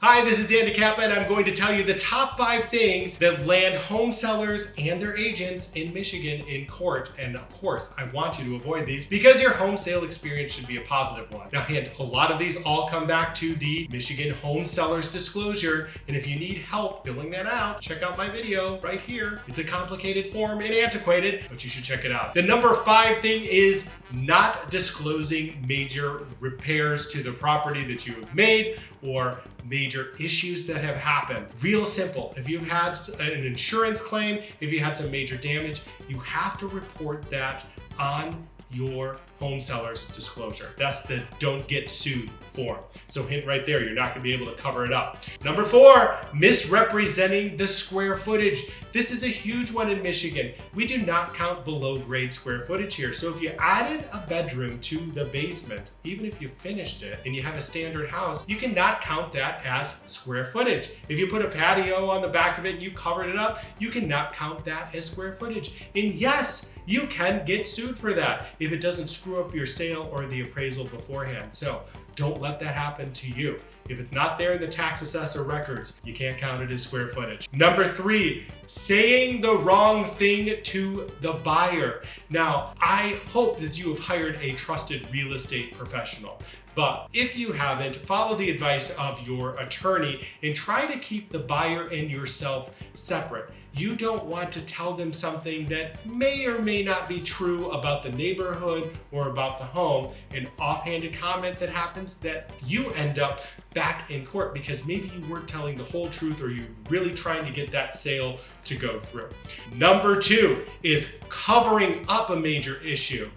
Hi, this is Dan DeCapua, and I'm going to tell you the top 5 things that land home sellers and their agents in Michigan in court. And of course, I want you to avoid these because your home sale experience should be a positive one. Now, hint, a lot of these all come back to the Michigan home sellers disclosure. And if you need help filling that out, check out my video right here. It's a complicated form and antiquated, but you should check it out. The number 5 thing is not disclosing major repairs to the property that you have made or major issues that have happened. Real simple. If you've had an insurance claim, if you had some major damage, you have to report that on your home seller's disclosure. That's the don't get sued form. So hint right there, you're not gonna be able to cover it up. Number 4, misrepresenting the square footage. This is a huge one in Michigan. We do not count below grade square footage here. So if you added a bedroom to the basement, even if you finished it and you have a standard house, you cannot count that as square footage. If you put a patio on the back of it and you covered it up, you cannot count that as square footage. And yes, you can get sued for that if it doesn't screw up your sale or the appraisal beforehand. So don't let that happen to you. If it's not there in the tax assessor records, you can't count it as square footage. Number 3, saying the wrong thing to the buyer. Now, I hope that you have hired a trusted real estate professional. But if you haven't, follow the advice of your attorney and try to keep the buyer and yourself separate. You don't want to tell them something that may or may not be true about the neighborhood or about the home, an offhanded comment that happens that you end up back in court because maybe you weren't telling the whole truth or you're really trying to get that sale to go through. Number 2 is covering up a major issue.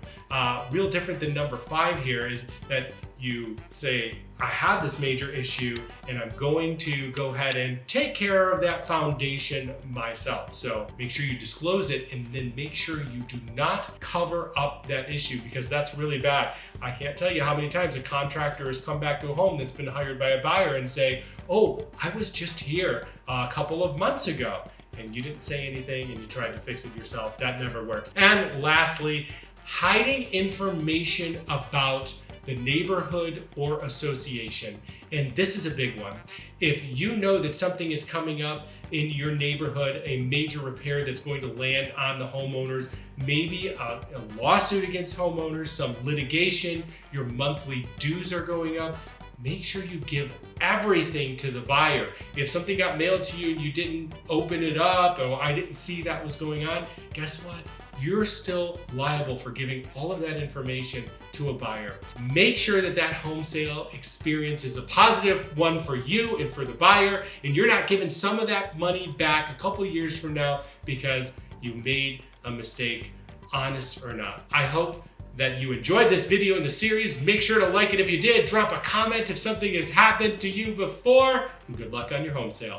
Real different than number 5 here is that you say, I had this major issue and I'm going to go ahead and take care of that foundation myself. So make sure you disclose it and then make sure you do not cover up that issue because that's really bad. I can't tell you how many times a contractor has come back to a home that's been hired by a buyer and say, oh, I was just here a couple of months ago and you didn't say anything and you tried to fix it yourself. That never works. And lastly, hiding information about the neighborhood or association. And this is a big one. If you know that something is coming up in your neighborhood, a major repair that's going to land on the homeowners, maybe a lawsuit against homeowners, some litigation, your monthly dues are going up, make sure you give everything to the buyer. If something got mailed to you and you didn't open it up or I didn't see that was going on, guess what? You're still liable for giving all of that information to a buyer. Make sure that that home sale experience is a positive one for you and for the buyer, and you're not giving some of that money back a couple years from now because you made a mistake, honest or not. I hope that you enjoyed this video in the series. Make sure to like it if you did. Drop a comment if something has happened to you before, and good luck on your home sale.